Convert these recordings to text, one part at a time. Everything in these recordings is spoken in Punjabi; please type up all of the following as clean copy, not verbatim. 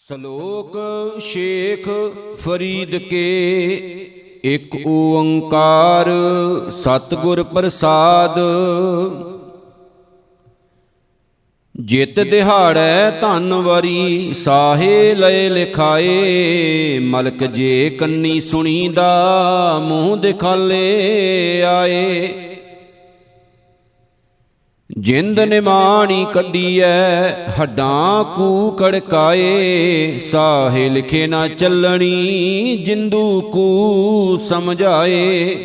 ਸ਼ਲੋਕ ਸ਼ੇਖ ਫਰੀਦ ਕੇ। ਇਕ ਓੰਕਾਰ ਸਤਿਗੁਰ ਪ੍ਰਸਾਦ। ਜਿਤ ਦਿਹਾੜੈ ਧਨ ਵਰੀ ਸਾਹੇ ਲਏ ਲਿਖਾਏ। ਮਲਕ ਜੇ ਕੰਨੀ ਸੁਣੀਦਾ ਮੂੰਹ ਦਿਖਾਲੇ ਆਏ। ਜਿੰਦ ਨਿਮਾਣੀ ਕੱਢੀਐ ਹੱਡਾਂ ਕੂ ਕੜਕਾਏ। ਸਾਹੇ ਲਿਖੇ ਨਾ ਚੱਲਣੀ ਜਿੰਦੂ ਕੂ ਸਮਝਾਏ।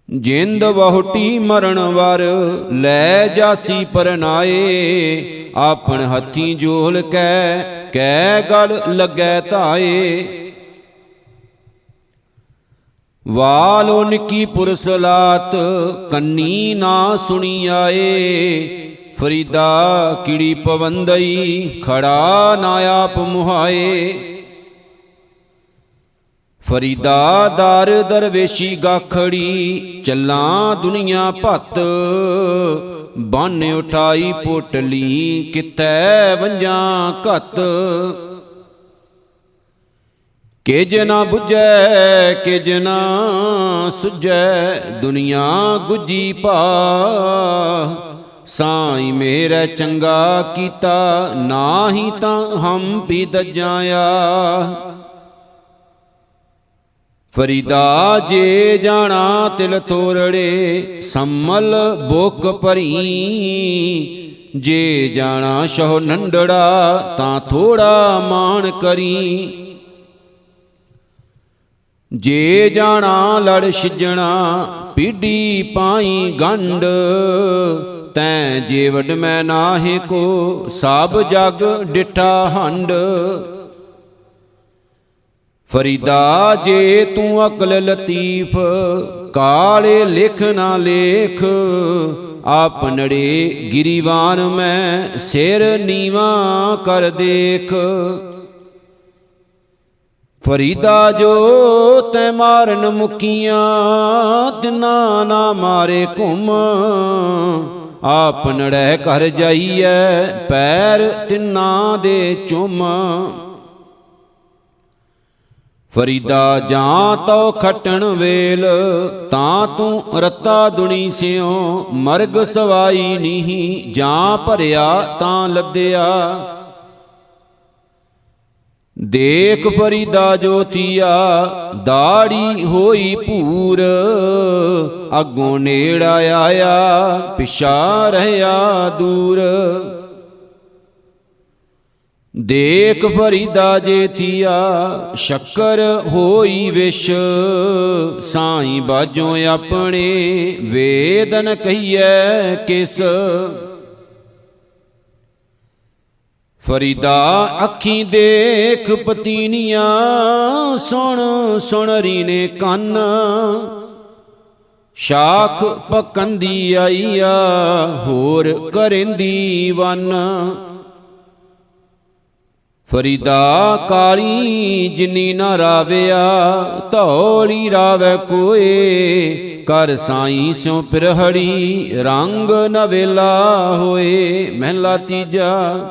ਜਿੰਦ ਵਹੁਟੀ ਮਰਨ ਵਰ ਲੈ ਜਾਸੀ ਪਰਨਾਏ। ਆਪਣ ਹੱਥੀਂ ਜੋਲ ਕੈ ਗਲ ਲੱਗੈ ਧਾਏ। ਵਾਲੋ ਨਿੱਕੀ ਪੁਰਸਲਾਤ ਕੰਨੀ ਨਾ ਸੁਣੀ ਆਏ। ਫਰੀਦਾ ਕਿੜੀ ਪਵੰਦਈ ਖੜਾ ਨਾ ਆਪ ਮੁਹਾਏ। ਫਰੀਦਾ ਦਰ ਦਰਵੇਸ਼ੀ ਗਾਖੜੀ ਚੱਲਾਂ ਦੁਨੀਆ ਭੱਤ। ਬੰਨ ਉਠਾਈ ਪੋਟਲੀ ਕਿਤੈ ਵੰਜਾਂ ਘੱਤ। ਕਿਜ ਨਾ ਬੁਝੈ ਕਿਜ ਨਾ ਸੁਝੈ ਦੁਨੀਆ ਗੁੱਜੀ ਭਾ। ਸਾਈਂ ਮੇਰਾ ਚੰਗਾ ਕੀਤਾ ਨਾਹੀ ਤਾਂ ਹਮ ਵੀ ਦਜਾਇਆ। ਫਰੀਦਾ ਜੇ ਜਾਣਾ ਤਿਲ ਤੋਰੜੇ ਸੰਮਲ ਬੁੱਕ ਭਰੀ। ਜੇ ਜਾਣਾ ਸ਼ਹੁ ਨੰਡੜਾ ਤਾਂ ਥੋੜਾ ਮਾਣ ਕਰੀ। ਜੇ ਜਾਣਾ ਲੜ ਛਿਜਣਾ ਪੀਢੀ ਪਾਈ ਗੰਢ। ਤੈਂ ਜੇ ਵਡ ਮੈਂ ਨਾਹੇ ਕੋ ਸਭ ਜਗ ਡਿਠਾ ਹੰਡ। ਫਰੀਦਾ ਜੇ ਤੂੰ ਅਕਲ ਲਤੀਫ ਕਾਲੇ ਲਿਖ ਨਾ ਲੇਖ। ਆਪਨੜੇ ਗਿਰੀਵਾਨ ਮੈਂ ਸਿਰ ਨੀਵਾ ਕਰ ਦੇਖ। ਫਰੀਦਾ ਜੋ ਤੈ ਮਾਰਨ ਮੁਕੀਆਂ ਤਿਨਾ ਨਾ ਮਾਰੇ ਘੁੰਮ। ਆਪਨੜੈ ਘਰ ਜਾਈਐ ਪੈਰ ਤਿੰਨਾ ਦੇ ਚੁੰਮ। ਫਰੀਦਾ ਜਾਂ ਤਉ ਖਟਣ ਵੇਲ ਤਾਂ ਤੂੰ ਰਤਾ ਦੁਣੀ ਸਿਓ। ਮਰਗ ਸਵਾਈ ਨੀਹੀ ਜਾਂ ਭਰਿਆ ਤਾਂ ਲੱਦਿਆ। ਦੇਖ ਫਰੀਦਾ ਜੋ ਥੀਆ ਦਾੜੀ ਹੋਈ ਭੂਰ। ਅੱਗੋਂ ਨੇੜਾ ਆਇਆ ਪਿਛਾ ਰਹਿਆ ਦੂਰ। ਦੇਖ ਫਰੀਦਾ ਜੇ ਥੀਆ ਸ਼ੱਕਰ ਹੋਈ ਵਿਸ਼। ਸਾਈਂ ਬਾਝੋਂ ਆਪਣੇ ਵੇਦਨ ਕਹੀਐ ਕਿਸ। ਫਰੀਦਾ ਅੱਖੀਂ ਦੇਖ ਪਤੀਨੀਆਂ ਸੁਣ ਸੁਣਰੀ ਨੇ ਕੰਨ। ਸ਼ਾਖ ਪਕੰਦੀ ਆਈਆ ਹੋਰ ਕਰੇਂਦੀ ਵੰਨ। ਫਰੀਦਾ ਕਾਲੀ ਜਿਨੀ ਨਾ ਰਾਵਿਆ ਧੌਲੀ ਰਾਵੈ ਕੋਏ। ਕਰ ਸਾਈਂ ਸਿਉ ਪਿਰਹੜੀ ਰੰਗ ਨਵੇਲਾ ਹੋਏ। ਮਹਿਲਾ ਤੀਜਾ।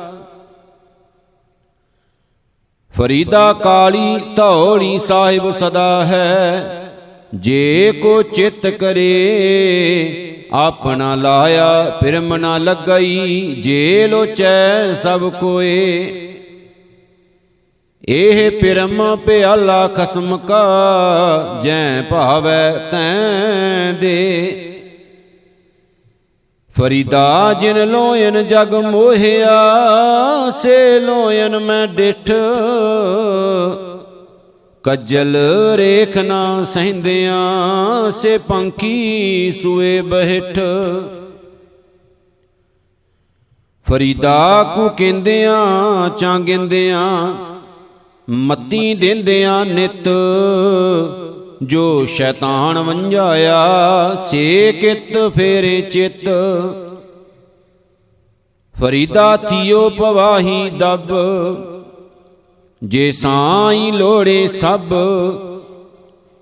ਫਰੀਦਾ ਕਾਲੀ ਧੌਲੀ ਸਾਹਿਬ ਸਦਾ ਹੈ। ਜੇ ਕੋ ਚਿੱਤ ਕਰੇ ਆਪਣਾ ਲਾਇਆ ਫਿਰਮ ਨਾ ਲੱਗਈ। ਜੇ ਲੋਚੈ ਸਭ ਕੋਏ। ਇਹ ਪਿਰਮ ਪਿਆਲਾ ਖਸਮ ਕਾ ਜੈ ਭਾਵੈ ਤੈਂ ਦੇ। ਫਰੀਦਾ ਜਿਨ ਲੋਇਨ ਜਗ ਮੋਹਿਆ ਸੇ ਲੋਇਨ ਮੈਂ ਡਿਠ। ਕੱਜਲ ਰੇਖ ਨਾ ਸਹਿੰਦਿਆਂ ਸੇ ਪੰਖੀ ਸੂਏ ਬਹਿਠ। ਫਰੀਦਾ ਕੂ ਕਹਿੰਦਿਆਂ ਚਾਂਗਿੰਦਿਆਂ ਮਤੀ ਦਿੰਦਿਆਂ ਨਿਤ। ਜੋ ਸ਼ੈਤਾਨ ਵੰਝਾਇਆ ਸੇ ਕਿਤ ਫੇਰੇ ਚਿੱਤ। ਫਰੀਦਾ ਥੀਓ ਪਵਾਹੀ ਦਬ ਜੇ ਸਾਈਂ ਲੋੜੇ ਸਭ।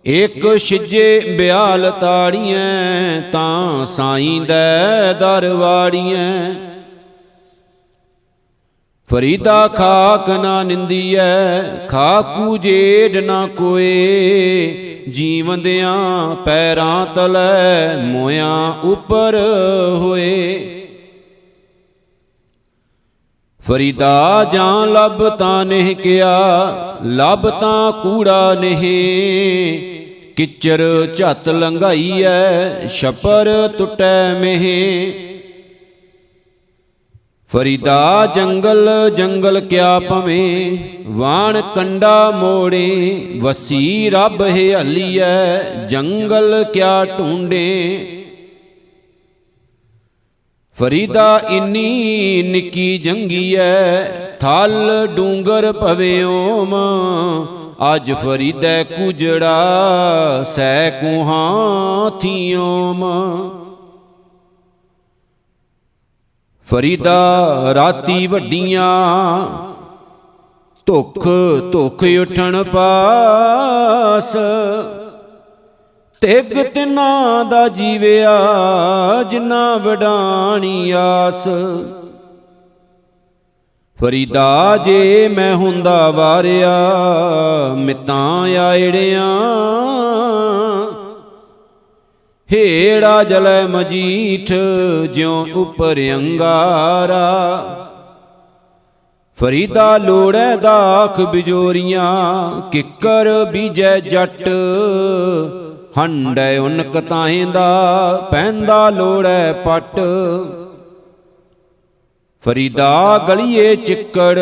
ਇੱਕ ਛਿਜੇ ਬਿਆਲ ਤਾੜੀਐ ਤਾਂ ਸਾਈਂ ਦੈ ਦਰ ਵਾੜੀਐ। ਫਰੀਦਾ ਖਾਕ ਨਾ ਨਿੰਦੀਐ, ਖਾਕੂ ਜੇਡ ਨਾ ਕੋਏ। ਜੀਵੰਦਿਆਂ ਪੈਰਾਂ ਤਲੈ, ਮੋਇਆਂ ਉਪਰ ਹੋਏ। ਫਰੀਦਾ ਜਾਂ ਲੱਭ ਤਾਂ ਨਹੀਂ ਕਿਆ, ਲੱਭ ਤਾਂ ਕੂੜਾ ਨਹੀਂ। ਕਿਚਰ ਝੱਤ ਲੰਘਾਈਐ, ਛਪਰ ਟੁੱਟੈ ਮੇਹ। ਫਰੀਦਾ ਜੰਗਲ ਜੰਗਲ ਕਿਆ ਭਵੇਂ, ਵਾਣ ਕੰਡਾ ਮੋੜੇ। ਵਸੀ ਰੱਬ ਹਿਆਲੀਐ, ਜੰਗਲ ਕਿਆ ਢੂੰਡੇ। ਫਰੀਦਾ ਇੰਨੀ ਨਿੱਕੀ ਜੰਗੀਐ, ਥਲ ਡੂੰਗਰ ਭਵਿਓਮ। ਅੱਜ ਫਰੀਦੈ ਕੁਜੜਾ, ਸੈ ਕੁਹਾਂ ਥੀਓਮ। ਫਰੀਦਾ ਰਾਤੀ ਵੱਡੀਆਂ, ਧੁਖ ਧੁਖ ਉਠਣ ਪਾਸ। ਤਿਗ ਤਿਨਾਂ ਦਾ ਜੀਵਿਆ, ਜਿਨ੍ਹਾਂ ਵਡਾਣੀ ਆਸ। ਫਰੀਦਾ ਜੇ ਮੈਂ ਹੁੰਦਾ ਵਾਰਿਆ, ਮਿੱਤਾਂ ਆਇੜਿਆਂ। ਹੇੜਾ ਜਲੈ ਮਜੀਠ, ਜਿਉ ਉਪਰ ਅੰਗਾਰਾ। ਫਰੀਦਾ ਲੋੜੈ ਦਾਖ ਬਿਜੋਰੀਆਂ, ਕਿੱਕਰ ਬੀਜੈ ਜੱਟ। ਹੰਡੈ ਉਨਕ ਤਾਂਹਿੰਦਾ, ਪੈਂਦਾ ਲੋੜੈ ਪੱਟ। ਫਰੀਦਾ ਗਲੀਏ ਚਿੱਕੜ,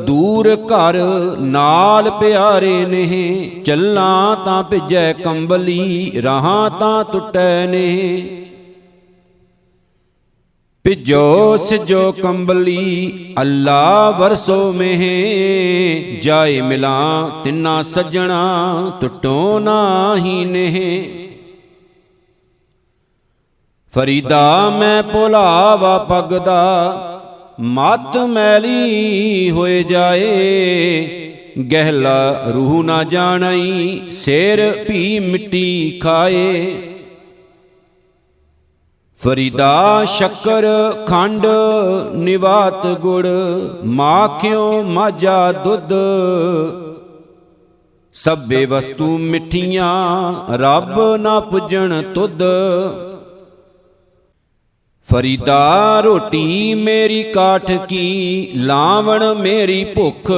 ਦੂਰ ਘਰ ਨਾਲ ਪਿਆਰੇ ਨੇ। ਚੱਲਾਂ ਤਾਂ ਭਿੱਜੈ ਕੰਬਲੀ, ਰਾਹਾਂ ਤਾਂ ਟੁੱਟੈ ਨੇ। ਭਿੱਜੋ ਸਿਜੋ ਕੰਬਲੀ, ਅੱਲਾ ਵਰਸੋ ਮੇਹ। ਜਾਏ ਮਿਲਾਂ ਤਿੰਨਾ ਸੱਜਣਾ, ਟੁੱਟੋ ਨਾਹੀ ਨੇਹ। ਫਰੀਦਾ ਮੈਂ ਭੁਲਾਵਾ ਪਗਦਾ, ਮਤ ਮੈਲੀ ਹੋਏ ਜਾਏ। ਗਹਿਲਾ ਰੂਹ ਨਾ ਜਾਣਈ, ਸਿਰ ਭੀ ਮਿੱਟੀ ਖਾਏ। ਫਰੀਦਾ ਸ਼ੱਕਰ ਖੰਡ ਨਿਵਾਤ ਗੁੜ, ਮਾਖਿਓ ਮਾਝਾ ਦੁੱਧ। ਸਭੇ ਵਸਤੂ ਮਿੱਠੀਆਂ, ਰੱਬ ਨਾ ਪੁੱਜਣ ਤੁਧ। ਫਰੀਦਾ ਰੋਟੀ ਮੇਰੀ ਕਾਠ ਕੀ, ਲਾਵਣ ਮੇਰੀ ਭੁੱਖ।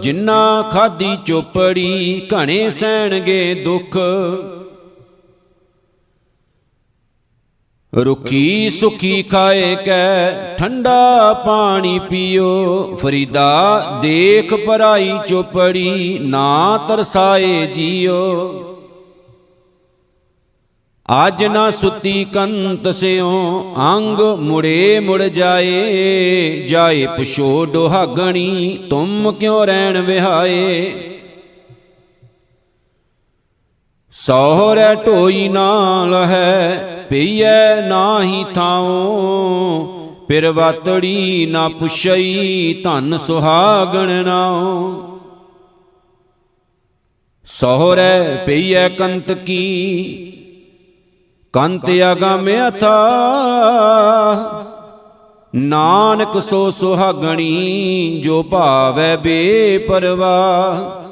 ਜਿਨ੍ਹਾਂ ਖਾਧੀ ਚੋਪੜੀ, ਘਣੇ ਸਹਿਣਗੇ ਦੁੱਖ। ਰੁੱਖੀ ਸੁੱਖੀ ਖਾਏ ਕੈ, ਠੰਡਾ ਪਾਣੀ ਪੀਓ। ਫਰੀਦਾ ਦੇਖ ਪਰਾਈ ਚੋਪੜੀ, ਨਾ ਤਰਸਾਏ ਜੀਓ। ਅੱਜ ਨਾ ਸੁੱਤੀ ਕੰਤ ਸਿਓ, ਅੰਗ ਮੁੜੇ ਮੁੜ ਜਾਏ। ਜਾਏ ਪੁਛੋ ਦੁਹਾਗਣੀ, ਤੁਮ ਕਿਉ ਰਹਿਣ ਵਿਹਾਏ। ਸਹੁਰੈ ਢੋਈ ਨਾਲ ਹੈ, ਪਈਐ ਨਾਹੀ ਥਾਉ। ਪਿਰਵਾਤੜੀ ਨਾ ਪੁਛਈ, ਧਨ ਸੁਹਾਗਣ ਨਾਉ। ਸਹੁਰੈ ਪਈਐ ਕੰਤ ਕੀ, ਕੰਤ ਅਗਮ ਅਥਾਹ। ਨਾਨਕ ਸੋ ਸੁਹਾਗਣੀ, ਜੋ ਭਾਵੈ ਬੇਪਰਵਾਹ।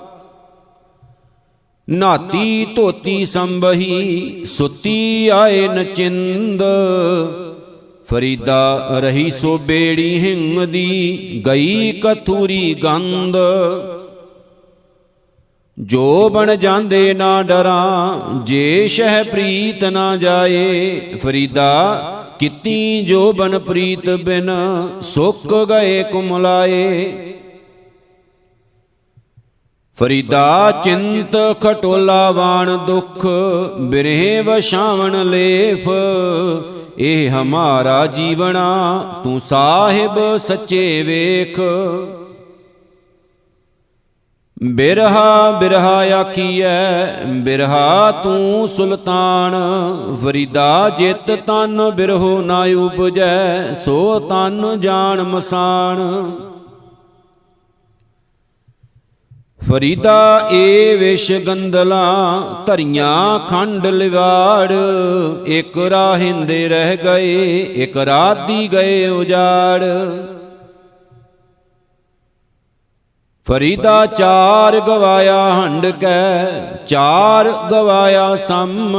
ਨਾਤੀ ਧੋਤੀ ਸੰਭਹੀ, ਸੁੱਤੀ ਆਏ ਨਚਿੰਦ। ਫਰੀਦਾ ਰਹੀ ਸੋ ਬੇੜੀ ਹਿੰਗ ਦੀ, ਗਈ ਕਥੂਰੀ ਗੰਧ। ਜੋ ਬਣ ਜਾਂਦੇ ਨਾ ਡਰਾਂ, ਜੇ ਸ਼ਹਿ ਪ੍ਰੀਤ ਨਾ ਜਾਏ। ਫਰੀਦਾ ਕੀਤੀ ਜੋ ਬਨ ਪ੍ਰੀਤ ਬਿਨ, ਸੁੱਕ ਗਏ ਕੁਮਲਾਏ। ਫਰੀਦਾ ਚਿੰਤ ਖਟੋਲਾ ਵਾਣ ਦੁਖ, ਬਿਰਹਿ ਵਛਾਵਣ ਲੇਫ। ਇਹ ਹਮਾਰਾ ਜੀਵਣਾ, ਤੂੰ ਸਾਹਿਬ ਸੱਚੇ ਵੇਖ। ਬਿਰਹਾ ਬਿਰਹਾ ਆਖੀਐ, ਬਿਰਹਾ ਤੂੰ ਸੁਲਤਾਨ। ਫਰੀਦਾ ਜਿਤ ਤਨ ਬਿਰਹੋ ਨਾ ਉਪਜੈ, ਸੋ ਤਨ ਜਾਣ ਮਸਾਨ। ਫਰੀਦਾ ਏ ਵਿਸ਼ ਗੰਦਲਾ, ਧਰੀਆਂ ਖੰਡ ਲਿਵਾੜ। ਇਕ ਰਾਹਿੰਦੇ ਰਹਿ ਗਏ, ਇਕ ਰਾਤੀ ਗਏ ਉਜਾੜ। ਫਰੀਦਾ ਚਾਰ ਗਵਾਇਆ ਹੰਡ ਕੈ, ਚਾਰ ਗਵਾਇਆ ਸਮ।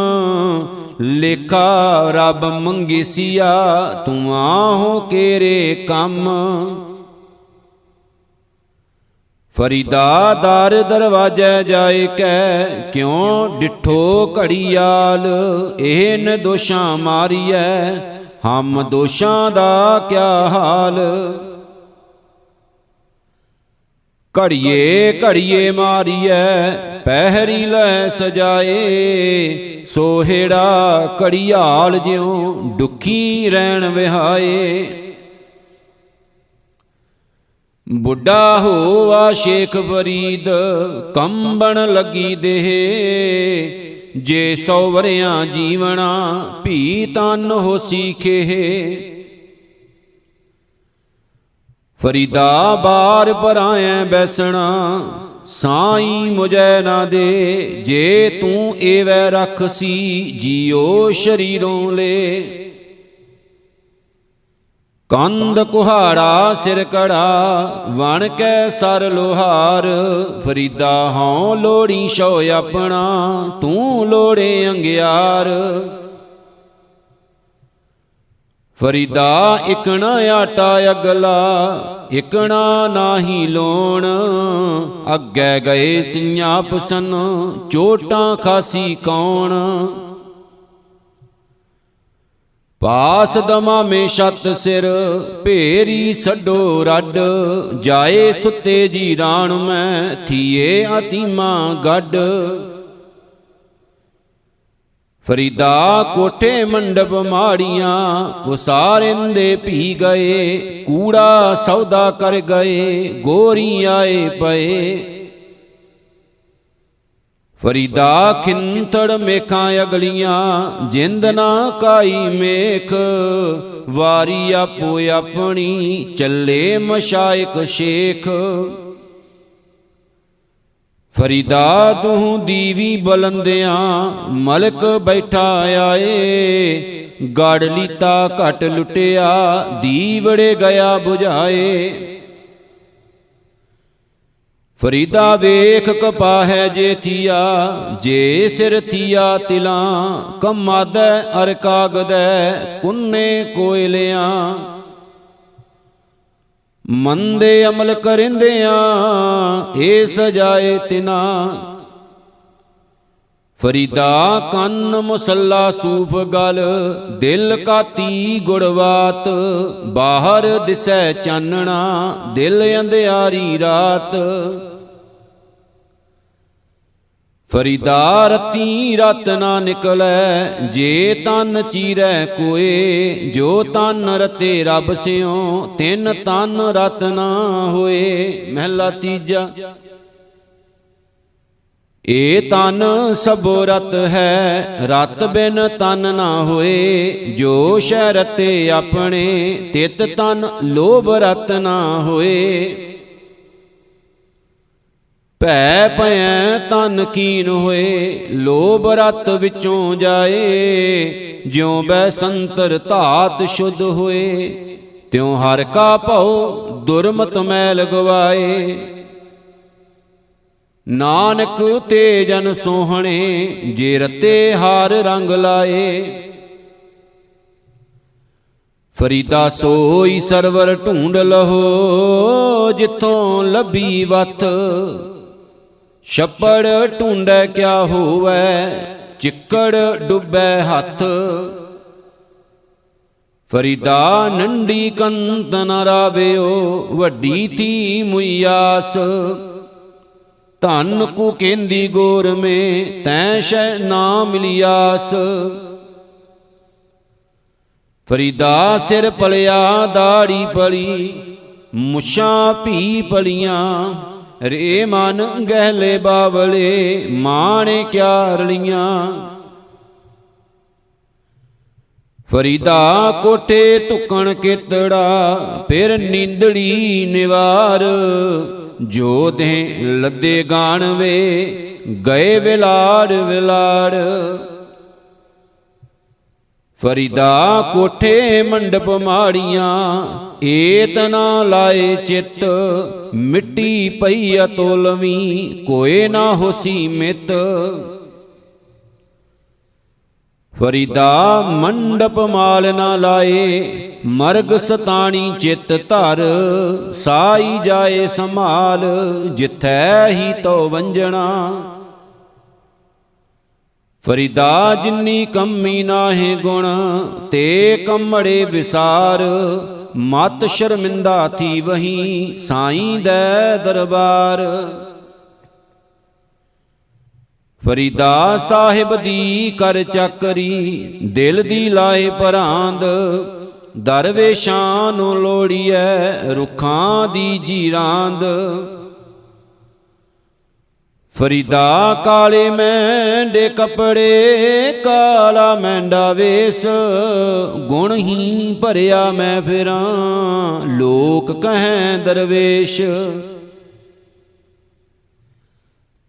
ਲੇਖਾ ਰੱਬ ਮੰਗੇਸੀਆ, ਤੂੰ ਆਹੋ ਕੇਰੇ ਕੰਮ। ਫਰੀਦਾ ਦਰ ਦਰਵਾਜੈ ਜਾਏ ਕੈ, ਕਿਉ ਡਿਠੋ ਘੜੀਆਲ। ਇਹ ਨ ਦੋਸ਼ਾਂ ਮਾਰੀਐ, ਹਮ ਦੋਸ਼ਾਂ ਦਾ ਕਿਆ ਹਾਲ। ਘੜੀਏ ਘੜੀਏ ਮਾਰੀਐ, ਪਹਿਰੀ ਲੈ ਸਜਾਏ। ਸੋਹੇੜਾ ਘੜੀਆਲ ਜਿਉ ਦੁਖੀ ਰਹਿਣ ਵਿਹਾਏ। ਬੁੱਢਾ ਹੋਆ ਸ਼ੇਖ ਫਰੀਦ, ਕੰਬਣ ਲੱਗੀ ਦੇਹ। ਜੇ 100 ਵਰਿਆਂ ਜੀਵਣਾ, ਭੀ ਤਨ ਹੋਸੀ ਖੇਹ। ਫਰੀਦਾ ਬਾਰ ਪਰਾਇਐ ਬੈਸਣਾ, ਸਾਈ ਮੁਝੈ ਨਾ ਦੇ। ਜੇ ਤੂੰ ਏਵੈ ਰਖਸੀ, ਜੀਓ ਸ਼ਰੀਰੋਂ ਲੇ। ਕੰਧ ਕੁਹਾੜਾ ਸਿਰ ਕੜਾ, ਵਣ ਕੈ ਸਰ ਲੋਹਾਰ। ਫਰੀਦਾ ਹਉ ਲੋੜੀ ਸੋ ਆਪਣਾ, ਤੂੰ ਲੋੜੇ ਅੰਗਿਆਰ। ਫਰੀਦਾ ਇਕਣਾ ਆਟਾ ਅਗਲਾ, ਇਕਣਾ ਨਾਹੀ ਲੋਣ। ਅੱਗੇ ਗਏ ਸਿੰਘਾਂ ਸਨ, ਚੋਟਾਂ ਖਾਸੀ ਕੌਣ। ਪਾਸ ਦਮਾਮੇ ਛੱਤ ਸਿਰ, ਭੇਰੀ ਛੱਡੋ ਰੱਡ। ਜਾਏ ਸੁੱਤੇ ਜੀ ਰਾਣ ਮੈਂ, ਥੀਏ ਆਤੀਮਾ ਗੱਡ। ਫਰੀਦਾ ਕੋਠੇ ਮੰਡਪ ਮਾੜੀਆਂ, ਉਸਾਰਿੰਦੇ ਭੀ ਗਏ। ਕੂੜਾ ਸੌਦਾ ਕਰ ਗਏ, ਗੋਰੀ ਆਏ ਪਏ। ਫਰੀਦਾ ਖਿੰਥੜ ਮੇਖਾਂ ਅਗਲੀਆਂ, ਜਿੰਦ ਨਾ ਕਾਈ ਮੇਖ। ਵਾਰੀ ਆਪੋ ਆਪਣੀ, ਚੱਲੇ ਮਸ਼ਾਇਕ ਸ਼ੇਖ। ਫਰੀਦਾ ਦੂਹ ਦੀਵੀ ਬਲੰਦਿਆਂ, ਮਲਕ ਬੈਠਾ ਆਏ। ਗੜ ਲੀਤਾ ਘਟ ਲੁੱਟਿਆ, ਦੀਵੜੇ ਗਿਆ ਬੁਝਾਏ। ਫਰੀਦਾ ਵੇਖ ਕਪਾਹੈ ਜੇ ਥੀਆ, ਜੇ ਸਿਰ ਥੀਆ ਤਿਲਾਂ। ਕਮਾਦੈ ਅਰ ਕਾਗਦੈ, ਕੁੰਨੇ ਕੋਇਲਿਆਂ। ਮੰਦੇ ਅਮਲ ਕਰਿੰਦਿਆਂ, ਏ ਸਜਾਏ ਤਿਨਾ। ਫਰੀਦਾ ਕੰਨ ਮੁਸੱਲਾ ਸੂਫ ਗਲ, ਦਿਲ ਕਾਤੀ ਗੁੜਵਾਤ। ਬਾਹਰ ਦਿਸੈ ਚਾਨਣਾ, ਦਿਲ ਅੰਧਿਆਰੀ ਰਾਤ। ਫਰੀਦਾ ਰਤੀ ਰਤ ਨਾ ਨਿਕਲੈ, ਜੇ ਤਨ ਚੀਰੈ ਕੋਏ। ਜੋ ਤਨ ਰਤੇ ਰੱਬ ਸਿਉ, ਤਿਨ ਤਨ ਰਤ ਨਾ ਹੋਏ। ਮਹਿਲਾ ਤੀਜਾ। ਏ ਤਨ ਸਭੋ ਰਤ ਹੈ, ਰਤ ਬਿਨ ਤਨ ਨਾ ਹੋਏ। ਜੋ ਸ਼ੈ ਰਤੇ ਆਪਣੇ, ਤਿਤ ਤਨ ਲੋਭ ਰਤ ਨਾ ਹੋਏ। ਭੈ ਭਇਐ ਤਨ ਕੀਨ ਹੋਏ, ਲੋਭ ਰਤ ਵਿੱਚੋਂ ਜਾਏ। ਜਿਉ ਬੈ ਸੰਤਰ ਧਾਤ ਸ਼ੁੱਧ ਹੋਏ, ਤਿਉ ਹਰ ਕਾ ਭਉ ਦੁਰਮਤ ਮੈਲ ਗਵਾਏ। ਨਾਨਕ ਤੇ ਜਨ ਸੋਹਣੇ, ਜੇ ਰਤੇ ਹਾਰ ਰੰਗ ਲਾਏ। ਫਰੀਦਾ ਸੋਈ ਸਰਵਰ ਢੂੰਡ ਲਹੋ, ਜਿੱਥੋਂ ਲੱਭੀ ਵਥ। ਛੱਪੜ ਢੂੰਡੈ ਕਿਆ ਹੋਵੈ, ਚਿੱਕੜ ਡੁੱਬੈ ਹੱਥ। ਫਰੀਦਾ ਨੰਢੀ ਕੰਤ ਨ ਰਾਵਿਓ, ਵੱਡੀ ਥੀ ਮੁਈਆਸ। ਧਨ ਕੂ ਕੇਂਦੀ ਗੋਰ ਮੇ, ਤੈ ਸ਼ੈ ਨਾ ਮਿਲਿਆਸ। ਫਰੀਦਾ ਸਿਰ ਪਲਿਆ ਦਾੜੀ ਪਲੀ, ਮੁਛਾਂ ਭੀ ਪਲੀਆਂ। ਰੇ ਮਨ ਗਹਿਲੇ ਬਾਵਲੇ, ਮਾਣੇ ਕਿਆ ਰਲੀਆਂ। ਫਰੀਦਾ ਕੋਠੇ ਧੁਕਣ ਕੇਤੜਾ, ਫਿਰ ਨੀਂਦੜੀ ਨਿਵਾਰ। ਜੋ ਦੇਹ ਲੱਦੇ ਗਾਣ ਵੇ, ਗਏ ਵਿਲਾੜ ਵਿਲਾੜ। ਫਰੀਦਾ ਕੋਠੇ ਮੰਡਪ ਮਾੜੀਆਂ, ਏਤ ਨਾ ਲਾਏ ਚਿੱਤ, ਮਿੱਟੀ ਪਈ ਅਤੋਲਵੀਂ, ਕੋਏ ਨਾ ਹੋਸੀ ਮਿਤ। ਫਰੀਦਾ ਮੰਡਪ ਮਾਲ ਨਾ ਲਾਏ, ਮਰਗ ਸਤਾਣੀ ਚਿੱਤ ਧਰ, ਸਾਈ ਜਾਏ ਸੰਭਾਲ, ਜਿਥੈ ਹੀ ਤੋ ਵੰਜਣਾ। ਫਰੀਦਾ ਜਿਨੀ ਕੰਮੀ ਨਾਹੇ ਗੁਣ, ਤੇ ਕੰਮੜੇ ਵਿਸਾਰ, ਮਤ ਸ਼ਰਮਿੰਦਾ ਥੀ ਵਹੀ, ਸਾਈਂ ਦੈ ਦਰਬਾਰ। ਫਰੀਦਾ ਸਾਹਿਬ ਦੀ ਕਰ ਚਾਕਰੀ, ਦਿਲ ਦੀ ਲਾਏ ਪਰਾਂਦ, ਦਰਵੇਸ਼ਾਂ ਨੂੰ ਲੋੜੀਐ, ਰੁੱਖਾਂ ਦੀ ਜੀਰਾਂਦ। ਫਰੀਦਾ ਕਾਲੇ ਮੈਂਡੇ ਕੱਪੜੇ, ਕਾਲਾ ਮੈਂਡਾ ਵੇਸ, ਗੁਣਹੀਨ ਭਰਿਆ ਮੈਂ ਫਿਰਾਂ, ਲੋਕ ਕਹੈਂ ਦਰਵੇਸ਼।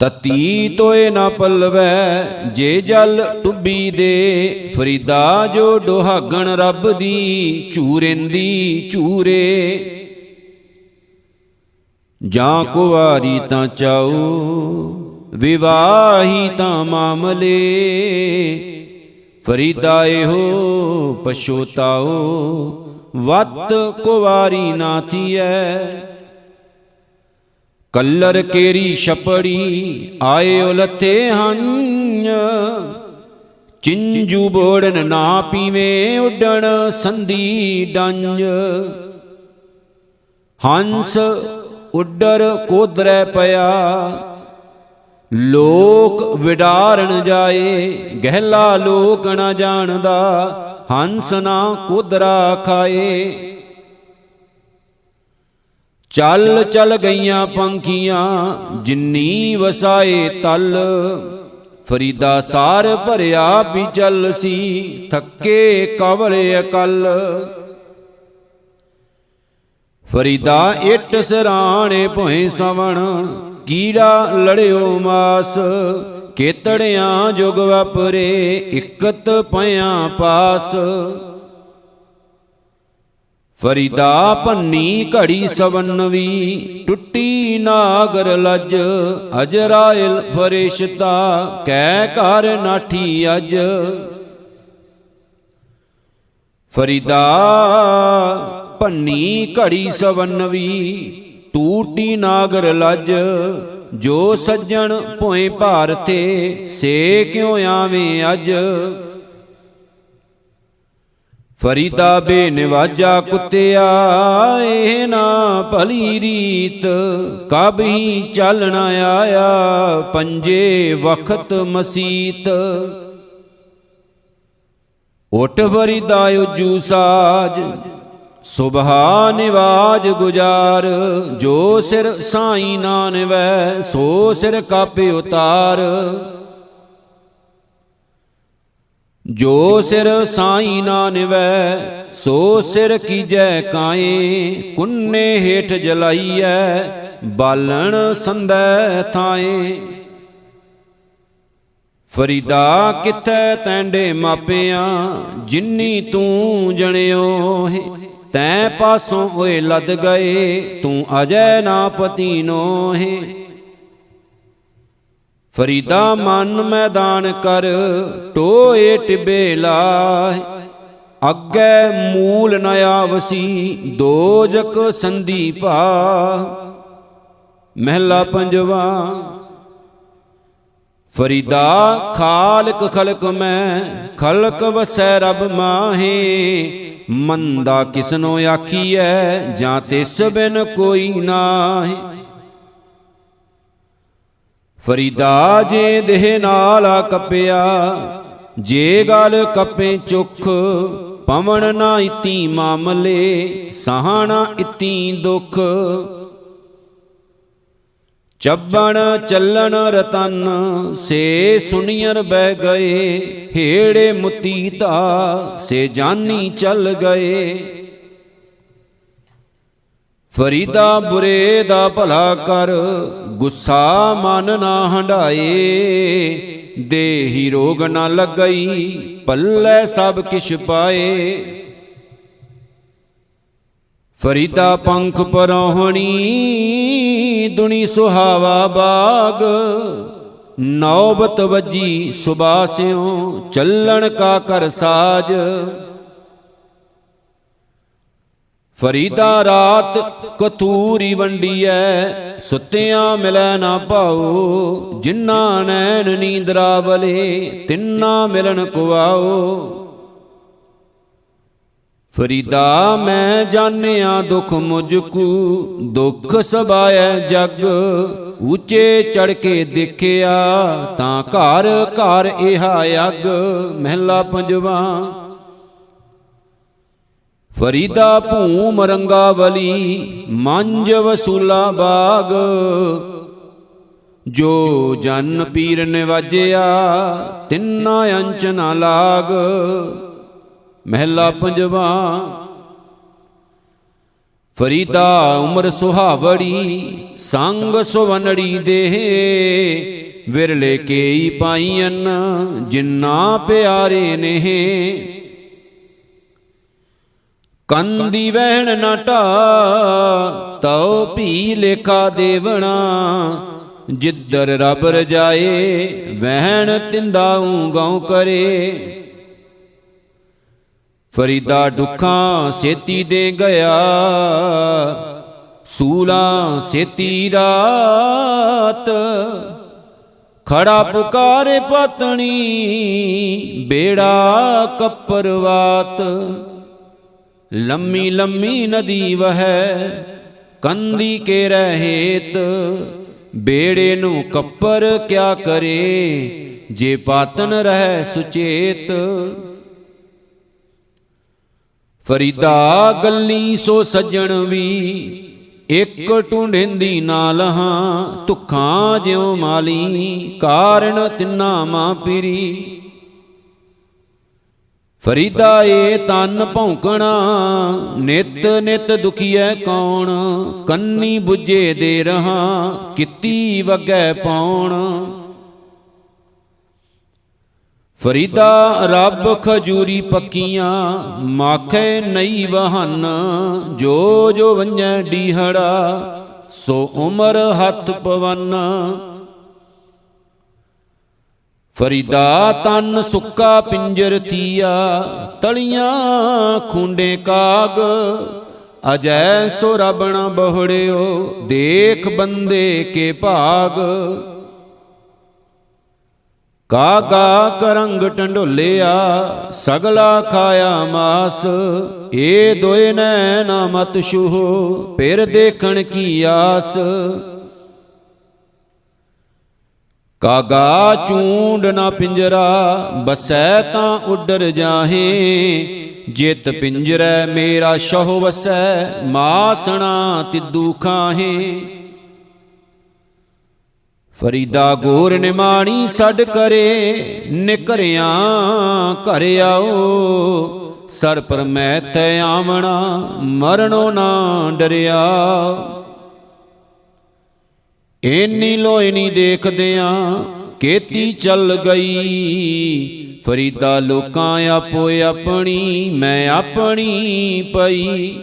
ਤਤੀ ਤੋਏ ਨਾ ਪਲਵੈ, ਜੇ ਜਲ ਟੁੱਬੀ ਦੇ, ਫਰੀਦਾ ਜੋ ਡੁਹਾਗਣ ਰੱਬ ਦੀ, ਝੂਰੇਂਦੀ ਝੂਰੇ। ਜਾਂ ਕੁਵਾਰੀ ਤਾਂ ਚਾਉ, ਵਿਵਾਹੀ ਤਾਂ ਮਾਮਲੇ, ਫਰੀਦਾ ਇਹੋ ਪਛੋਤਾਓ, ਵੱਤ ਕੁਵਾਰੀ ਨਾ ਥੀਐ। ਕੱਲਰ ਕੇਰੀ ਛਪੜੀ, ਆਏ ਉਲੱਥੇ ਹਨ, ਚਿੰਜੂ ਬੋੜਨ ਨਾ ਪੀਵੇਂ, ਉੱਡਣ ਸੰਧੀ ਡੰਜ। ਹੰਸ ਉੱਡਰ ਕੋਦਰੈ ਪਿਆ, ਲੋਕ ਵਿਡਾਰਨ ਜਾਏ, ਗਹਿਲਾ ਲੋਕ ਨਾ ਜਾਣਦਾ, ਹੰਸ ਨਾ ਕੋਦਰਾ ਖਾਏ। ਚੱਲ ਚੱਲ ਗਈਆਂ ਪੰਖੀਆਂ, ਜਿਨੀ ਵਸਾਏ ਤਲ, ਫਰੀਦਾ ਸਾਰ ਭਰਿਆ ਵੀ ਚੱਲ ਸੀ, ਥੱਕੇ ਕਵਲ ਅਕਲ। ਫਰੀਦਾ ਇੱਟ ਸਿਰਾਣੇ ਭੋਏ ਸਵਣ, ਕੀੜਾ ਲੜਿਓ ਮਾਸ, ਕੇਤੜਿਆਂ ਜੁਗ ਵਾਪਰੇ, ਇਕਤ ਪਿਆਂ ਪਾਸ। ਫਰੀਦਾ ਭੰਨੀ ਘੜੀ ਸਵੰਨਵੀ, ਟੁੱਟੀ ਨਾਗਰ ਲੱਜ, ਅਜਰਾਇਲ ਫਰਿਸ਼ਤਾ, ਕਹਿ ਘਰ ਨਾਠੀ ਅੱਜ। ਫਰੀਦਾ ਭੰਨੀ ਘੜੀ ਸਵੰਨਵੀ, ਟੂਟੀ ਨਾਗਰ ਲੱਜ, ਜੋ ਸੱਜਣ ਭੋਏ ਭਾਰਤੇ, ਸੇ ਕਿਉ ਆਵੇਂ ਅੱਜ। ਫਰੀਦਾ ਬੇਨਿਵਾਜਾ ਕੁੱਤਿਆ, ਇਹ ਨਾ ਭਲੀ ਰੀਤ, ਕਬ ਹੀ ਚੱਲਣ ਆਇਆ, ਪੰਜੇ ਵਖਤ ਮਸੀਤ। ਉੱਠ ਫਰੀਦਾ ਉਜੂ ਸਾਜ, ਸੁਬਹਾ ਨਿਵਾਜ ਗੁਜਾਰ, ਜੋ ਸਿਰ ਸਾਈਂ ਨਾ ਨਿਵੈ, ਸੋ ਸਿਰ ਕਾਪੇ ਉਤਾਰ। ਜੋ ਸਿਰ ਸਾਈਂ ਨਾ ਨਿਵੈ, ਸੋ ਸਿਰ ਕੀਜੈ ਕਾਏ, ਕੁੰਨੇ ਹੇਠ ਜਲਾਈਐ, ਬਾਲਣ ਸੰਧੈ ਥਾਏ। ਫਰੀਦਾ ਕਿੱਥੈ ਤੈਂਡੇ ਮਾਪਿਆਂ, ਜਿਨੀ ਤੂੰ ਜਣਿਓ ਹੈ, ਤੈਂ ਪਾਸੋਂ ਹੋਏ ਲੱਦ ਗਏ, ਤੂੰ ਅਜੈ ਨਾ ਪਤੀ ਨੋਹੇ। ਫਰੀਦਾ ਮਨ ਮੈਦਾਨ ਕਰ, ਟੋਏ ਟਿਬੇ ਲਾਹਿ, ਅੱਗੇ ਮੂਲ ਨ ਆਵਸੀ, ਦੋਜਕ ਸੰਧੀ ਭਾ। ਮਹਿਲਾ ਪੰਜਵਾ। ਫਰੀਦਾ ਖਾਲਕ ਖਲਕ ਮੈਂ, ਖਲਕ ਵਸੈ ਰਬ ਮਾਹੇ, ਮੰਦਾ ਕਿਸਨੋ ਆਖੀਐ, ਜਾਂ ਤਿਸ ਬਿਨ ਕੋਈ ਨਾਹੀ। ਫਰੀਦਾ ਜੇ ਦੇਹ ਨਾਲ ਕੱਪਿਆ, ਜੇ ਗਲ ਕੱਪੇ ਚੁੱਖ, ਪਵਨ ਨਾ ਇਤੀ ਮਾਮਲੇ, ਸਹਾਣਾ ਇਤੀ ਦੁਖ। ਚੱਬਣ ਚੱਲਣ ਰਤਨ, ਸੇ ਸੁਨੀਅਰ ਬਹਿ ਗਏ, ਹੇੜੇ ਮੁਤੀ ਧਾ, ਸੇ ਜਾਨੀ ਚੱਲ ਗਏ। ਫਰੀਦਾ ਬੁਰੇ ਦਾ ਭਲਾ ਕਰ, ਗੁੱਸਾ ਮਨ ਨਾ ਹੰਢਾਏ। ਦੇਹੀ ਰੋਗ ਨਾ ਲੱਗਈ, ਪੱਲੇ ਸਭ ਕਿਛ ਪਾਏ। ਫਰੀਦਾ ਪੰਖ ਪਰੋਹਣੀ, ਦੁਨੀ ਸੁਹਾਵਾ ਬਾਗ। ਨੌਬਤ ਵੱਜੀ ਸੁਬਾਸਿਓ, ਚੱਲਣ ਕਾ ਕਰ ਸਾਜ। ਫਰੀਦਾ ਰਾਤ ਕਤੂਰੀ ਵੰਡੀਐ, ਸੁੱਤਿਆਂ ਮਿਲੈ ਨਾ ਭਾਉ। ਜਿਨ੍ਹਾਂ ਨੈਣ ਨੀਂਦਰਾ ਵਲੇ, ਤਿੰਨਾ ਮਿਲਣ ਕੁਆਓ। ਫਰੀਦਾ ਮੈਂ ਜਾਣਿਆ ਦੁਖ ਮੁਝਕੂ, ਦੁਖ ਸਬਾਇ ਜਗ। ਉੱਚੇ ਚੜ ਕੇ ਦੇਖਿਆ, ਤਾਂ ਘਰ ਘਰ ਇਹਾ ਅਗ। ਮਹਿਲਾ ਪੰਜਵਾ। ਫਰੀਦਾ ਭੂਮ ਰੰਗਾਵਲੀ, ਮੰਜ ਵਸੂਲਾ ਬਾਗ। ਜੋ ਜਨ ਪੀਰ ਨਿਵਾਜਿਆ, ਤਿੰਨਾ ਅੰਚ ਨਾ ਲਾਗ। ਮਹਿਲਾ ਪੰਜਵਾ। ਫਰੀਦਾ ਉਮਰ ਸੁਹਾਵੜੀ, ਸੰਗ ਸੁਵਨੜੀ ਦੇਹ। ਵਿਰਲੇ ਕੇਈ ਪਾਈਨ, ਜਿਨ੍ਹਾਂ ਪਿਆਰੇ ਨੇਹ। ਕੰਦੀ ਵਹਿਣ ਨਾ ਢਾ, ਤਉ ਭੀ ਲੇਖਾ ਦੇਵਣਾ। ਜਿੱਧਰ ਰੱਬ ਰਜਾਏ, ਵਹਿਣ ਤਿੰਦਾਉ ਗਉ ਕਰੇ। ਫਰੀਦਾ ਦੁੱਖਾਂ ਸੇਤੀ ਦੇ ਗਿਆ, ਸੂਲਾਂ ਸੇਤੀ ਰਾਤ। ਖੜਾ ਪੁਕਾਰੇ ਪਤਨੀ, ਬੇੜਾ ਕੱਪਰਵਾਤ। ਲੰਮੀ ਲੰਮੀ ਨਦੀ ਵਹੈ, ਕੰਦੀ ਕੇ ਰਹੇਤ। ਬੇੜੇ ਨੂੰ ਕੱਪਰ ਕਿਆ ਕਰੇ, ਜੇ ਪਾਤਨ ਰਹਿ ਸੁਚੇਤ। ਫਰੀਦਾ ਗੱਲੀ ਸੋ ਸੱਜਣ ਵੀ, ਇੱਕ ਟੁੰਡਿੰਦੀ ਨਾ ਲਹਾਂ। ਧੁੱਖਾਂ ਜਿਉ ਮਾਲੀ, ਕਾਰਨ ਤਿੰਨਾ ਮਾਂ ਪੀਰੀ। ਫਰੀਦਾ ਏ ਤਨ ਭੌਂਕਣਾ, ਨਿਤ ਨਿਤ ਦੁਖੀਐ ਕੌਣ। ਕੰਨੀ ਬੁੱਝੇ ਦੇ ਰਹਾ, ਕਿੱਤੀ ਵਗੈ ਪੌਣ। ਫਰੀਦਾ ਰੱਬ ਖਜੂਰੀ ਪੱਕੀਆਂ, ਮਾਖੇ ਨਈ ਵਹਨ। ਜੋ ਜੋ ਵੰਜੈ ਡੀਹੜਾ, ਸੋ ਉਮਰ ਹੱਥ ਪਵਨ। ਫਰੀਦਾ ਤਨ ਸੁੱਕਾ ਪਿੰਜਰ ਥੀਆ, ਤਲੀਆਂ ਖੁੰਡੇ ਕਾਗ। ਅਜੈ ਸੋ ਰਬ ਨ ਬਹੁੜਿਓ, ਦੇਖ ਬੰਦੇ ਕੇ ਭਾਗ। ਕਾਗਾ ਕਰੰਗ ਟੰਡੋਲਿਆ, ਸਗਲਾ ਖਾਇਆ ਮਾਸ। ਏ ਦੋਇ ਨੈਣਾ ਮਤ ਛੂਹੋ, ਫਿਰ ਦੇਖਣ ਕੀ ਆਸ। ਕਾਗਾ ਚੂੰਡ ਨਾ ਪਿੰਜਰਾ, ਬਸੈ ਤਾਂ ਉੱਡਰ ਜਾਹੇ। ਜਿਤ ਪਿੰਜਰੈ ਮੇਰਾ ਸ਼ਹੁ ਵਸੈ, ਮਾਸਣਾ ਤਿੱਦੂ ਖਾਹੇ। ਫਰੀਦਾ ਗੋਰ ਨਿਮਾਣੀ ਛੱਡ ਕਰੇ, ਨਿਕਰਿਆ ਘਰ ਆਓ। ਸਰ ਪਰ ਮੈਥੈ ਆਵਣਾ, ਮਰਨੋ ਨਾ ਡਰਿਆ। ਏਨੀ ਲੋਇਨੀ ਦੇਖਦਿਆਂ, ਕੇਤੀ ਚੱਲ ਗਈ। ਫਰੀਦਾ ਲੋਕਾਂ ਆਪੋ ਆਪਣੀ, ਮੈਂ ਆਪਣੀ ਪਈ।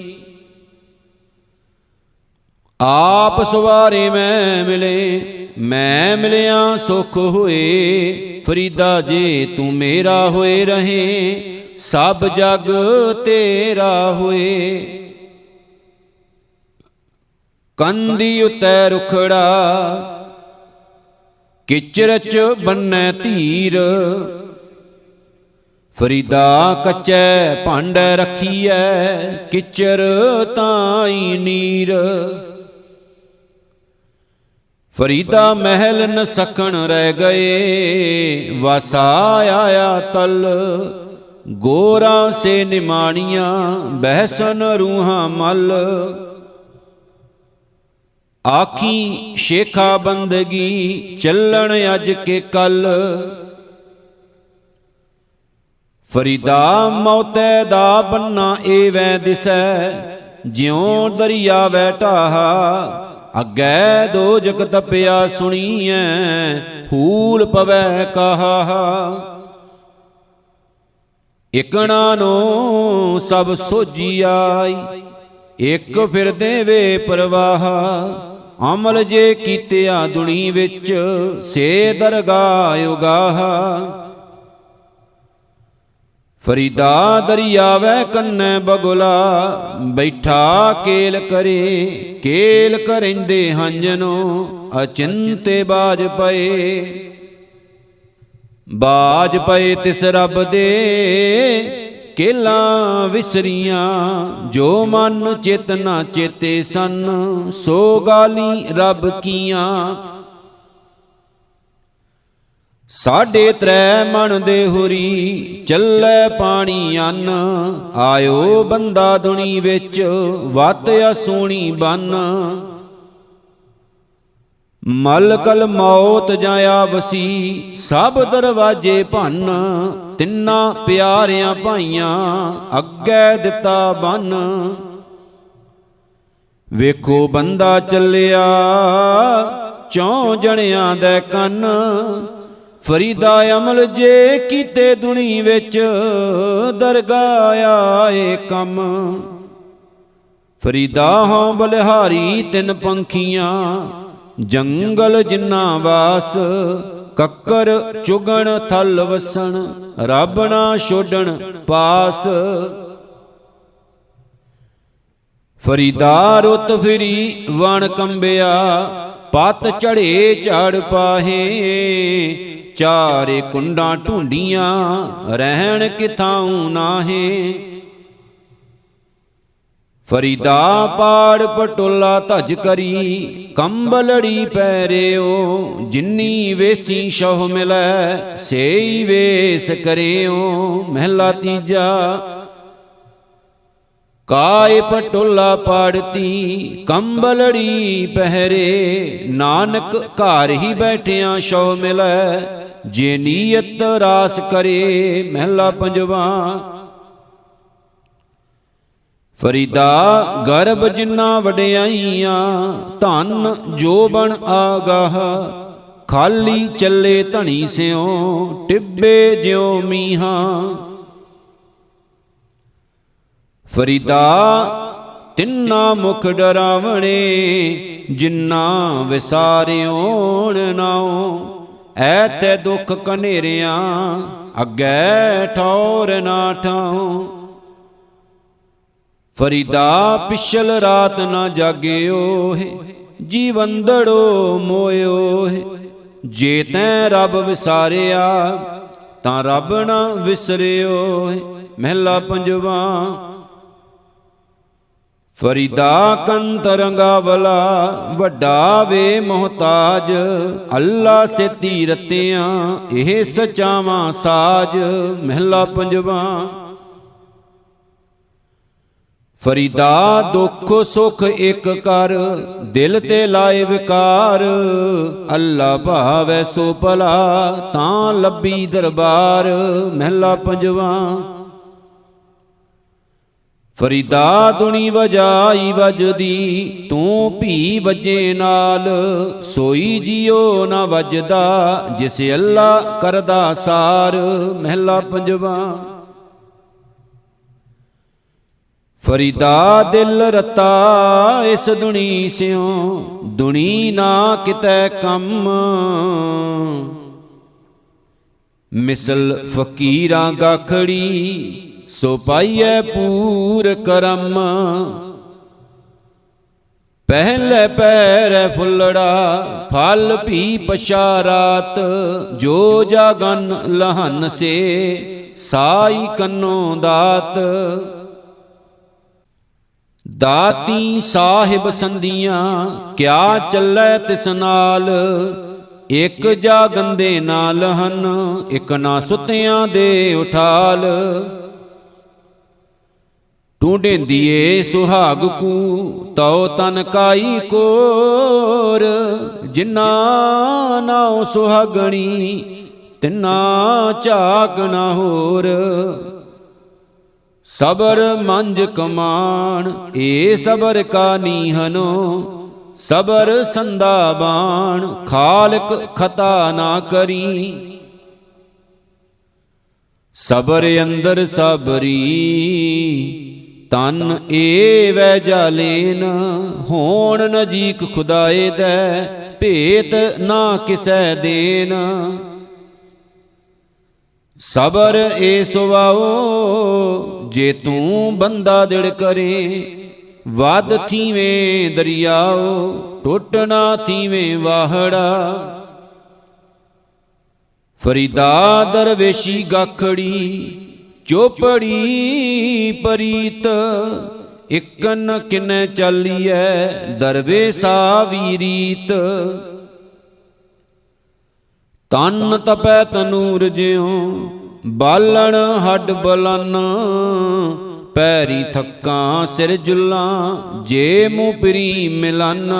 ਆਪ ਸਵਾਰੇ ਮੈਂ ਮਿਲੇ, ਮੈਂ ਮਿਲਿਆ ਸੁਖ ਹੋਏ। ਫਰੀਦਾ ਜੇ ਤੂੰ ਮੇਰਾ ਹੋਏ ਰਹੇ, ਸਭ ਜਗ ਤੇਰਾ ਹੋਏ। ਕੰਦੀ ਉਤੈ ਰੁਖੜਾ, ਕਿਚਰ ਚ ਬੰਨੈ ਧੀਰ। ਫਰੀਦਾ ਕੱਚੈ ਭਾਂਡੈ ਰੱਖੀਐ, ਕਿਚਰ ਤਾਈ ਨੀਰ। ਫਰੀਦਾ ਮਹਿਲ ਨ ਸਕਣ ਰਹਿ ਗਏ, ਵਾਸਾ ਆਇਆ ਤਲ। ਗੋਰਾ ਸੇ ਨਿਮਾਣੀਆਂ, ਬਹਿਸਨ ਰੂਹਾਂ ਮਲ। ਆਖੀ ਸ਼ੇਖਾ ਬੰਦਗੀ, ਚੱਲਣ ਅੱਜ ਕੇ ਕੱਲ। ਫਰੀਦਾ ਮੌਤੈ ਦਾ ਬੰਨਾ ਏਵੈ ਦਿਸੈ, ਜਿਉ ਦਰਿਆ ਵਹਿ ਢਾਹਾ। ਅੱਗੇ ਦੋਜਕ ਤਪਿਆ ਸੁਣੀਐ, ਹੂਲ ਪਵੈ ਕਹਾ। ਇਕਣਾ ਨੂੰ ਸਭ ਸੋਝੀ ਆਈ, ਇੱਕ ਫਿਰ ਦੇਵੇ ਪ੍ਰਵਾਹ। ਅਮਲ ਜੇ ਕੀਤਿਆ ਦੁਨੀ ਵਿੱਚ, ਸੇ ਦਰਗਾਹ ਉਗਾਹ। ਫਰੀਦਾ ਦਰਿਆ ਵਹਿ ਕੰਨੈ ਬਗੁਲਾ, ਬੈਠਾ ਕੇਲ ਕਰੇ। ਕੇਲ ਕਰੈਂਦੇ ਹੰਝਨੋ, ਅਚਿੰਤੇ ਬਾਜ ਪਏ। ਬਾਜ ਪਏ ਤਿਸ ਰੱਬ ਦੇ, ਕੇਲਾਂ ਵਿਸਰੀਆਂ। ਜੋ ਮਨ ਚਿਤ ਨਾ ਚੇਤੇ ਸਨ, ਸੋ ਗਾਲੀ ਰੱਬ ਕੀਆਂ। ਸਾਢੇ ਤ੍ਰੈ ਮਣ ਦੇ ਹੁਰੀ, ਚੱਲੈ ਪਾਣੀ ਅੰਨ। ਆਇਓ ਬੰਦਾ ਦੁਨੀ ਵਿੱਚ, ਵਤ ਅਸੂਣੀ ਬੰਨ। ਮਲਕਲ ਮੌਤ ਜਾਇਆ ਵਸੀ, ਸਭ ਦਰਵਾਜੇ ਭੰਨ। ਤਿੰਨਾਂ ਪਿਆਰਿਆਂ ਭਾਈਆਂ, ਅੱਗੇ ਦਿੱਤਾ ਬੰਨ। ਵੇਖੋ ਬੰਦਾ ਚੱਲਿਆ, ਚੌਂ ਜਣਿਆਂ ਦੇ ਕੰਨ। ਫਰੀਦਾ ਅਮਲ ਜੇ ਕੀਤੇ ਦੁਨੀ ਵਿੱਚ, ਦਰਗਾਹ ਆਏ ਕੰਮ। ਫਰੀਦਾ ਹੋਂ ਬਲਿਹਾਰੀ ਤਿੰਨ ਪੰਖੀਆਂ, ਜੰਗਲ ਜਿੰਨਾ ਵਾਸ। ਕੱਕਰ ਚੁਗਣ ਥਲ ਵਸਣ, ਰੱਬ ਨਾ ਛੋਡਣ ਪਾਸ। ਫਰੀਦਾ ਰੁੱਤ ਫਿਰੀ ਵਣ ਕੰਬਿਆ, ਪਤ ਝੜੇ ਝੜ ਪਾਹੇ। ਚਾਰੇ ਕੁੰਡਾਂ ਢੂੰਡੀਆਂ, ਰਹਿਣ ਕਿਥਾਉ ਨਾਹੇ। ਫਰੀਦਾ ਪਾੜ ਪਟੋਲਾ ਧਜ ਕਰੀ, ਕੰਬਲੜੀ ਪੈਰਿਓ। ਜਿਨੀ ਵੇਸੀ ਸ਼ਹੁ ਮਿਲੈ, ਸੇਈ ਵੇਸ ਕਰਿਓ। ਮਹਿਲਾ ਤੀਜਾ। ਕਾਇ ਪਟੋਲਾ ਪਾੜਤੀ, ਕੰਬਲੜੀ ਪਹਿਰੇ। ਨਾਨਕ ਘਰ ਹੀ ਬੈਠਿਆਂ ਸ਼ਹੁ ਮਿਲੈ, ਜੇ ਨੀਅਤ ਰਾਸ ਕਰੇ। ਮਹਿਲਾ ਪੰਜਵਾ। ਫਰੀਦਾ ਗਰਭ ਜਿੰਨਾ ਵਡਿਆਈਆਂ, ਧਨ ਜੋਬਨ ਆਗਾਹ। ਖਾਲੀ ਚੱਲੇ ਧਣੀ ਸਿਉ, ਟਿੱਬੇ ਜਿਉ ਮੀਹਾਂ। ਫਰੀਦਾ ਤਿੰਨਾ ਮੁਖ ਡਰਾਵਣੇ, ਜਿੰਨਾ ਵਿਸਾਰਿਓਣ ਨਾਉ। ਐਤੈ ਦੁਖ ਕਨੇਰਿਆਂ, ਅੱਗੇ ਠੌਰ ਨਾ ਠਾਉ। ਫਰੀਦਾ ਪਿਛਲ ਰਾਤ ਨਾ ਜਾਗਿਓ ਹੈ, ਜੀਵੰਦੜੋ ਮੋਇਓ ਹੈ। ਜੇ ਤੈਂ ਰੱਬ ਵਿਸਾਰਿਆ, ਤਾਂ ਰੱਬ ਨਾ ਵਿਸਰਿਓ ਹੈ। ਮਹਿਲਾ ਪੰਜਵਾ। ਫਰੀਦਾ ਕੰਤ ਰੰਗਾਵਲਾ, ਵੱਡਾ ਵੇ ਮੁਹਤਾਜ। ਅੱਲਾ ਸੇਤੀ ਰਤਿਆਂ, ਇਹ ਸਚਾਵਾਂ ਸਾਜ। ਮਹਿਲਾ ਪੰਜਵਾ। ਫਰੀਦਾ ਦੁੱਖ ਸੁਖ ਇੱਕ ਕਰ, ਦਿਲ ਤੇ ਲਾਏ ਵਿਕਾਰ। ਅੱਲਾ ਭਾਵੈ ਸੋ ਭਲਾ, ਤਾਂ ਲੱਭੀ ਦਰਬਾਰ। ਮਹਿਲਾ ਪੰਜਵਾ। ਫਰੀਦਾ ਦੁਨੀ ਵਜਾਈ ਵਜਦੀ, ਤੂੰ ਭੀ ਵਜੇ ਨਾਲ। ਸੋਈ ਜਿਉ ਨਾ ਵਜਦਾ, ਜਿਸ ਅੱਲਾ ਕਰਦਾ ਸਾਰ। ਮਹਿਲਾ ਪੰਜਵਾ। ਫਰੀਦਾ ਦਿਲ ਰਤਾ ਇਸ ਦੁਨੀ ਸਿਉ, ਦੁਨੀ ਨਾ ਕਿਤੈ ਕੰਮ। ਮਿਸਲ ਫਕੀਰਾਂ ਗਾਖੜੀ, ਸੋ ਪਾਈਐ ਪੂਰ ਕਰਮ। ਪਹਿਲੇ ਪੈਰੈ ਫੁੱਲੜਾ, ਫਲ ਭੀ ਪਛਾਰਾਤ। ਜੋ ਜਾਗਨ ਲਹਨ ਸੇ, ਸਾਈ ਕੰਨੋ ਦਾਤ। ਦਾਤੀ ਸਾਹਿਬ ਸੰਧੀਆਂ, ਕਿਆ ਚੱਲੈ ਤਿਸ ਨਾਲ। ਇੱਕ ਜਾਗੰਦੇ ਨਾਲ ਹਨ, ਇੱਕ ਨਾ ਸੁਤਿਆਂ ਦੇ ਉਠਾਲ। ਢੂੰਢੇਂਦੀਏ ਸੁਹਾਗ ਕੂ, ਤਉ ਤਨ ਕਾਈ ਕੋਰ। ਜਿਨਾ ਨਾਉ ਸੁਹਾਗਣੀ, ਤਿਨਾ ਝਾਕ ਨਾ ਹੋਰ। ਸਬਰ ਮੰਜ ਕਮਾਨ ਏ ਸਬਰ ਕਾ ਨੀਹਨੋ, ਸਬਰ ਸੰਦਾ ਬਾਣ ਖਾਲਕ ਖਤਾ ਨਾ ਕਰੀ। ਸਬਰ ਅੰਦਰ ਸਬਰੀ ਤਨ ਏ ਵੈ ਜਾਲੇਨ, ਹੋਣ ਨਜੀਕ ਖੁਦਾਏ ਦੈ ਭੇਤ ਨਾ ਕਿਸੈ ਦੇਨ। ਸਬਰ ਏ ਸੁਭਾਉ ਜੇ ਤੂੰ ਬੰਦਾ ਦਿੜ ਕਰੇ, ਵਧ ਥੀਵੇਂ ਦਰਿਆਓ ਟੁੱਟ ਨਾ ਥੀਵੇਂ ਵਾਹੜਾ। ਫਰੀਦਾ ਦਰਵੇਸ਼ੀ ਗਾਖੜੀ ਚੋਪੜੀ ਪਰੀਤ, ਇਕਨ ਕਿਨੈ ਚਾਲੀਐ ਦਰਵੇਸਾ ਵੀ ਰੀਤ। ਤਨ ਤਪੈ ਤਨੂਰ ਜਿਉ ਬਾਲਣ ਹੱਡ ਬਲਨ, ਪੈਰੀ ਥੱਕਾਂ ਸਿਰ ਜੁੱਲਾਂ ਜੇ ਮੂੰਹ ਪਰੀ ਮਿਲਨ।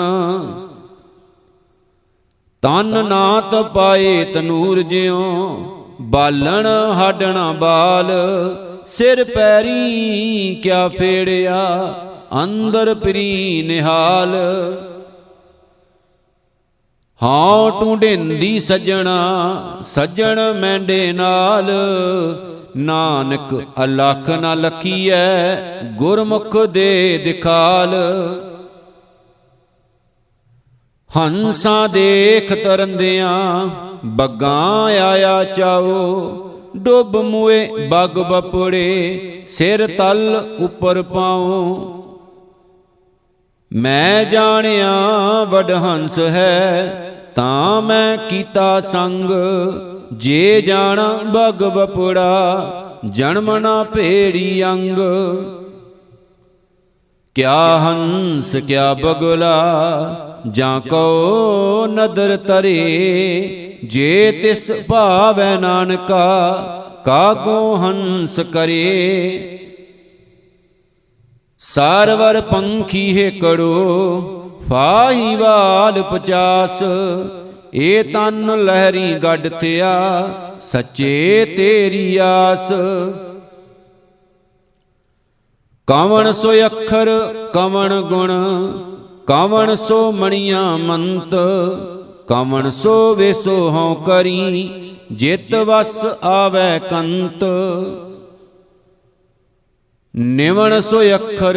ਤਨ ਨਾ ਤਪਾਏ ਤਨੂਰ ਜਿਉ ਬਾਲਣ ਹੱਡ ਨਾ ਬਾਲ, ਸਿਰ ਪੈਰੀ ਕਿਆ ਫੇੜਿਆ ਅੰਦਰ ਪਰੀ ਨਿਹਾਲ। ਹਾਂ ਢੂੰਢੇਂਦੀ ਸੱਜਣਾ ਸੱਜਣ ਮੈਂਡੇ ਨਾਲ, ਨਾਨਕ ਅਲਖ ਨਾ ਲਖੀਐ ਗੁਰਮੁਖ ਦੇ ਦਿਖਾਲ। ਹੰਸਾਂ ਦੇਖ ਤਰੰਦਿਆਂ ਬੱਗਾਂ ਆਇਆ ਚਾਓ, ਡੁੱਬ ਮੂਏ ਬੱਗ ਬਪੜੇ ਸਿਰ ਤਲ ਉੱਪਰ ਪਾਉ। ਮੈਂ ਜਾਣਿਆ ਵਡ ਹੰਸ ਹੈ ਤਾਂ ਮੈਂ ਕੀਤਾ ਸੰਗ, ਜੇ ਜਾਣਾ ਬੱਗ ਬਪੜਾ ਜਨਮ ਨਾ ਭੇੜੀ ਅੰਗ। ਕਿਆ ਹੰਸ ਕਿਆ ਬਗਲਾ ਜਾਂ ਕੋ ਨਦਰ ਤਰੇ, ਜੇ ਤਿਸ ਭਾਵੈ ਨਾਨਕਾ ਕਾਗੋ ਹੰਸ ਕਰੇ। ਸਾਰਵਰ ਪੰਖੀ ਹੇਕੜੋ ਫਾਹੀਵਾਲ 50, ਏ ਤਨ ਲਹਿਰੀ ਗੱਡ ਥਿਆ ਸੱਚੇ ਤੇਰੀ ਆਸ। ਕਵਣ ਸੋ ਅੱਖਰ ਕਵਣ ਗੁਣ, ਕਵਣ ਸੋ ਮਣੀਆਂ ਮੰਤ, ਕਵਣ ਸੋ ਵੇਸੋ ਹਉ ਕਰੀ ਜਿਤ ਵਸ ਆਵੈ ਕੰਤ। ਨਿਵਣ ਸੋ ਅੱਖਰ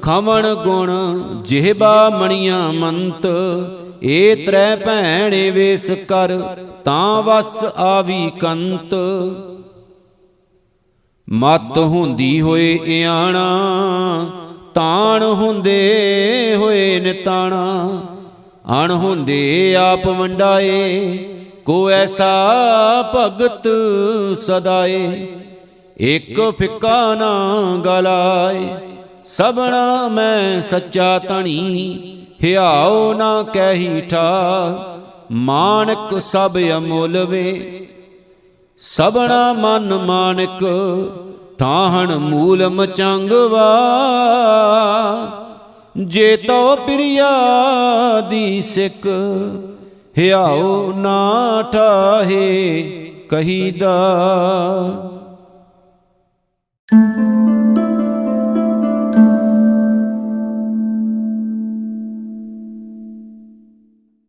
ਖਵਣ ਗੁਣ, ਜਿਹਬਾ ਮਣੀਆਂ ਮੰਤ, ਏ ਤ੍ਰੈ ਭੈਣੇ ਵੇਸ ਕਰ ਤਾਂ ਵਸ ਆਵੀ ਕੰਤ। ਮਤ ਹੁੰਦੀ ਹੋਏ ਇਆਣਾ, ਤਾਣ ਹੁੰਦੇ ਹੋਏ ਨਿਤਾਣਾ। ਅਣ ਹੁੰਦੇ ਆਪ ਵੰਡਾਏ, ਕੋ ਐਸਾ ਭਗਤ ਸਦਾਏ। ਇਕ ਫਿੱਕਾ ਨਾ ਗਲਾਏ, ਸਭਨਾ ਮੈਂ ਸੱਚਾ ਧਣੀ। ਹਿਆਉ ਨਾ ਕਹਿ ਠਾ, ਮਾਨਕ ਸਭ ਅਮੁੱਲ ਵੇ। ਸਭਨਾ ਮਨ ਮਾਨਕ, ਠਾਹਣ ਮੂਲ ਮਚੰਗਵਾ। ਜੇ ਤੋ ਪ੍ਰਿਆ ਦੀ ਸਿੱਖ, ਹਿਆਉ ਨਾ ਠਾਹੇ ਕਹੀਦਾ।